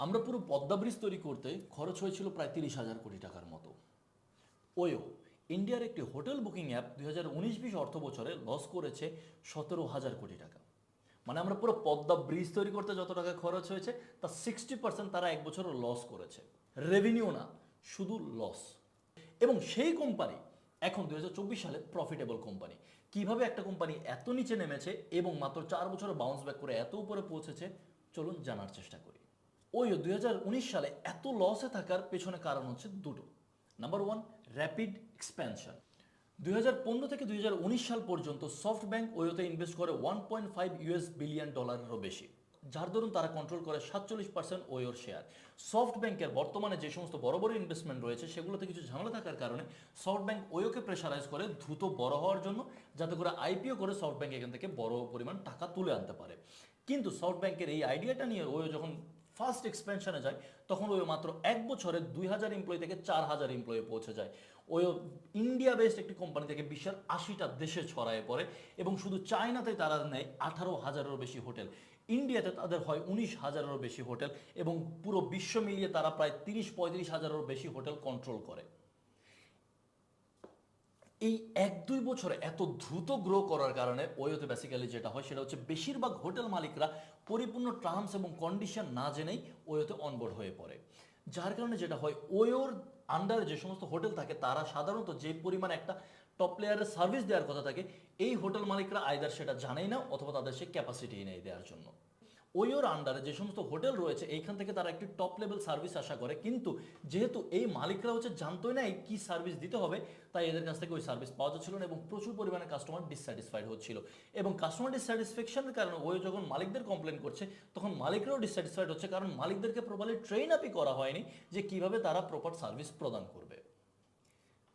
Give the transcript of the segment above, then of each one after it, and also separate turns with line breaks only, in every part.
আমরা পুরো পদ্মা ব্রিজ তৈরি করতে খরচ হয়েছিল প্রায় 30,000 কোটি টাকার মতো। ওয়ো ইন্ডিয়ার একটি হোটেল বুকিং অ্যাপ 2019-20 অর্থ বছরে লস করেছে 17,000 কোটি টাকা। মানে আমরা পুরো পদ্মা ব্রিজ তৈরি করতে যত টাকা খরচ হয়েছে তার 60% তারা এক বছরে লস করেছে। রেভিনিউ না, শুধু লস। এবং সেই কোম্পানি এখন 2024 সালে প্রফিটেবল কোম্পানি। কিভাবে একটা কোম্পানি এত নিচে নেমেছে এবং মাত্র 4 বছরে বাউন্স ব্যাক করে এত উপরে পৌঁছেছে, চলুন জানার চেষ্টা করি। ওইও 2019 সালে এত লসে থাকার পেছনে কারণ হচ্ছে দুটো। Number one, rapid expansion. 2015 থেকে 2019 সাল পর্যন্ত সফট ব্যাংক ওয়োতে ইনভেস্ট করে $1.5 বিলিয়ন বেশি, যার দরুন তারা কন্ট্রোল করে 47% ওয়োর শেয়ার। সফট ব্যাংকের বর্তমানে যে সমস্ত বড় বড় ইনভেস্টমেন্ট রয়েছে সেগুলোতে কিছু ঝামেলা থাকার কারণে সফট ব্যাংক ওয়োকে প্রেশারাইজ করে দ্রুত বড় হওয়ার জন্য, যাতে করে আইপিও করে সফট ব্যাংক এখান থেকে বড় পরিমাণ টাকা তুলে আনতে পারে। কিন্তু সফট ব্যাংকের এই আইডিয়াটা নিয়ে ওয়ো যখন ফার্স্ট এক্সপেনশনে যায় তখন ওই মাত্র এক বছরে 2,000 এমপ্লয়ি থেকে 4,000 এমপ্লয়ি পৌঁছে যায়। ওই ইন্ডিয়া বেসড একটি কোম্পানি থেকে বিশ্বের 80টা দেশে ছড়ায় পড়ে এবং শুধু চায়নাতে তারা নেয় 18,000-এরও বেশি হোটেল। ইন্ডিয়াতে তাদের হয় 19,000-এরও বেশি হোটেল এবং পুরো বিশ্ব মিলিয়ে তারা প্রায় 30-35,000-এরও বেশি হোটেল কন্ট্রোল করে। এই 1-2 বছরে এত দ্রুত গ্রো করার কারণে ওয়োতে বেসিক্যালি যেটা হয় সেটা হচ্ছে বেশিরভাগ হোটেল মালিকরা পরিপূর্ণ টার্মস এবং কন্ডিশন না জেনেই ওয়োতে অনবোর্ড হয়ে পড়ে। যার কারণে যেটা হয়, ওয়োর আন্ডারে যে সমস্ত হোটেল থাকে তারা সাধারণত যে পরিমাণ একটা টপ লেয়ারের সার্ভিস দেওয়ার কথা থাকে, এই হোটেল মালিকরা আইদার সেটা জানেই না অথবা তাদের সে ক্যাপাসিটি নেই দেওয়ার জন্য। ওয়োর আন্ডারে যে সমস্ত হোটেল রয়েছে এইখান থেকে তারা একটি টপ লেভেল সার্ভিস আশা করে, কিন্তু যেহেতু এই মালিকরা হচ্ছে জানতোই না কি সার্ভিস দিতে হবে, তাই এদের কাছ থেকে ওই সার্ভিস পাওয়া যাচ্ছিল না এবং প্রচুর পরিমাণে কাস্টমার ডিসস্যাটিসফাইড হচ্ছিল। এবং কাস্টমার ডিসস্যাটিসফ্যাকশনের কারণে ওয়ো যখন মালিকদের কমপ্লেন করছে তখন মালিকরাও ডিসস্যাটিসফাইড হচ্ছে, কারণ মালিকদেরকে প্রপারলি ট্রেন আপই করা হয়নি যে কিভাবে তারা প্রপার সার্ভিস প্রদান করবে।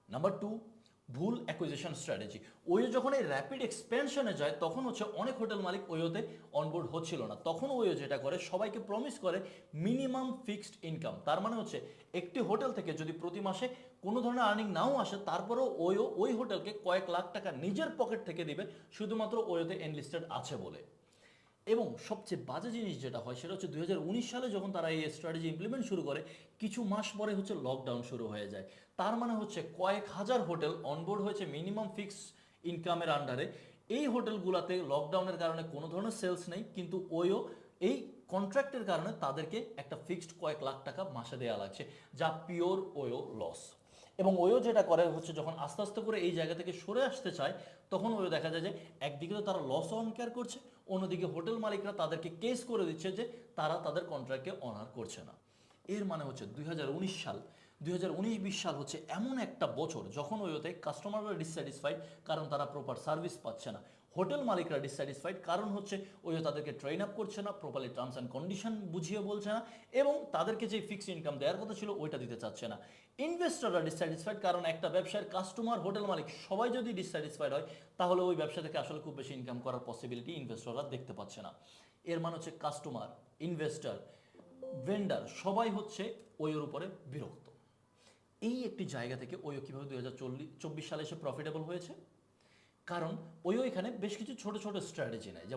নাম্বার টু, ভুল অ্যাকুইজিশন স্ট্র্যাটেজি। ওয়ো যখন এই র্যাপিড এক্সপেনশনে যায় তখন হচ্ছে অনেক হোটেল মালিক ওয়োতে অনবোর্ড হচ্ছিল না। তখন ওয়ো যেটা করে, সবাইকে প্রমিস করে মিনিমাম ফিক্সড ইনকাম। তার মানে হচ্ছে একটি হোটেল থেকে যদি প্রতি মাসে কোনো ধরনের আর্নিং নাও আসে, তারপরেও ওয়ো ওই হোটেলকে কয়েক লাখ টাকা নিজের পকেট থেকে দিবে শুধুমাত্র ওয়োতে এনলিস্টেড আছে বলে। এবং সবচেয়ে বাজে জিনিস যেটা হয় সেটা হচ্ছে 2019 সালে যখন তারা এই স্ট্র্যাটেজি ইমপ্লিমেন্ট শুরু করে, কিছু মাস পরে হচ্ছে লকডাউন শুরু হয়ে যায়। তার মানে হচ্ছে কয়েক হাজার হোটেল অনবোর্ড হয়েছে মিনিমাম ফিক্স ইনকামের আন্ডারে। এই হোটেলগুলোতে লকডাউনের কারণে কোনো ধরনের সেলস নেই, কিন্তু ওয়ো এই কন্ট্রাক্টের কারণে তাদেরকে একটা ফিক্সড কয়েক লাখ টাকা মাসে দেওয়া লাগছে, যা পিওর ওয়ো লস। এবং ওয়ো যেটা করে হচ্ছে যখন আস্তে আস্তে করে এই জায়গা থেকে সরে আসতে চায়, তখন ওয়ো দেখা যায় যে একদিকে তো তারা লস অন কেয়ার করছে, অন্যদিকে হোটেল মালিকরা তাদেরকে কেস করে দিচ্ছে যে তারা তাদের কন্ট্রাক্টকে অনার করছে না। এর মানে হচ্ছে 2019-20 সাল হচ্ছে এমন একটা বছর যখন ওয়োতে কাস্টমাররা ডিসস্যাটিসফাইড, কারণ তারা প্রপার সার্ভিস পাচ্ছে না। হোটেল মালিকরা ডিসস্যাটিসফাইড, কারণ হচ্ছে ওয়ো তাদেরকে ট্রেন আপ করছে না, প্রপারলি টার্মস অ্যান্ড কন্ডিশন বুঝিয়ে বলছে না, এবং তাদেরকে যে ফিক্সড ইনকাম দেওয়ার কথা ছিল ওইটা দিতে চাচ্ছে না। ইনভেস্টররা ডিসস্যাটিসফাইড, কারণ একটা ব্যবসার কাস্টমার, হোটেল মালিক সবাই যদি ডিসস্যাটিসফাইড হয় তাহলে ওই ব্যবসা থেকে আসলে খুব বেশি ইনকাম করার পসিবিলিটি ইনভেস্টররা দেখতে পাচ্ছে না। এর মানে হচ্ছে কাস্টমার, ইনভেস্টর, ভেন্ডার সবাই হচ্ছে ওয়োর উপরে বিরক্ত। এই একটি জায়গা থেকে ওয়ো কীভাবে 2024 সালে এসে প্রফিটেবল হয়েছে, কারণ ওয়ো এখানে বেশ কিছু ছোট ছোট স্ট্র্যাটেজি নেয়।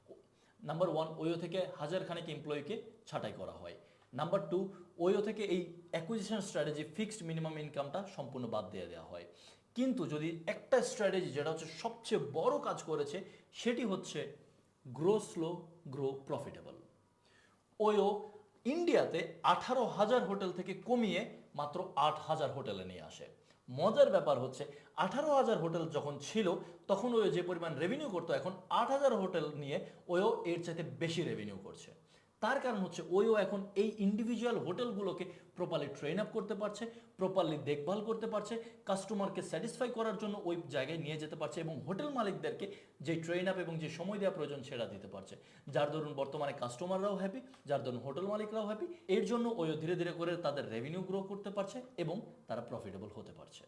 নাম্বার ওয়ান, ওয়ো থেকে হাজারখানেক এমপ্লয়িকে ছাঁটাই করা হয়। নাম্বার টু, ওয়ো থেকে এই অ্যাকুইজিশন স্ট্র্যাটেজি ফিক্সড মিনিমাম ইনকামটা সম্পূর্ণ বাদ দিয়ে দেওয়া হয়। কিন্তু যদি একটা স্ট্র্যাটেজি যেটা হচ্ছে সবচেয়ে বড় কাজ করেছে, সেটি হচ্ছে গ্রো স্লো, গ্রো প্রফিটেবল। ওয়ো ইন্ডিয়াতে 18,000 হোটেল থেকে কমিয়ে মাত্র 8,000 হোটেলে নিয়ে আসে। মজার ব্যাপার হচ্ছে 18,000 হোটেল যখন ছিল তখন ওয়ো যে পরিমাণ রেভিনিউ করতো, এখন 8,000 হোটেল নিয়ে ওয়ো এর চাইতে বেশি রেভিনিউ করছে। তার কারণ হচ্ছে ওয়ো এখন এই ইন্ডিভিজুয়াল হোটেলগুলোকে প্রপারলি ট্রেন আপ করতে পারছে, প্রপারলি দেখভাল করতে পারছে, কাস্টমারকে স্যাটিসফাই করার জন্য ওই জায়গায় নিয়ে যেতে পারছে এবং হোটেল মালিকদেরকে যে ট্রেন আপ এবং যে সময় দেওয়া প্রয়োজন সেটা দিতে পারছে, যার দরুন বর্তমানে কাস্টমাররাও হ্যাপি, যার দরুন হোটেল মালিকরাও হ্যাপি। এর জন্য ওয়ো ধীরে ধীরে করে তাদের রেভিনিউ গ্রো করতে পারছে এবং তারা প্রফিটেবল হতে পারছে।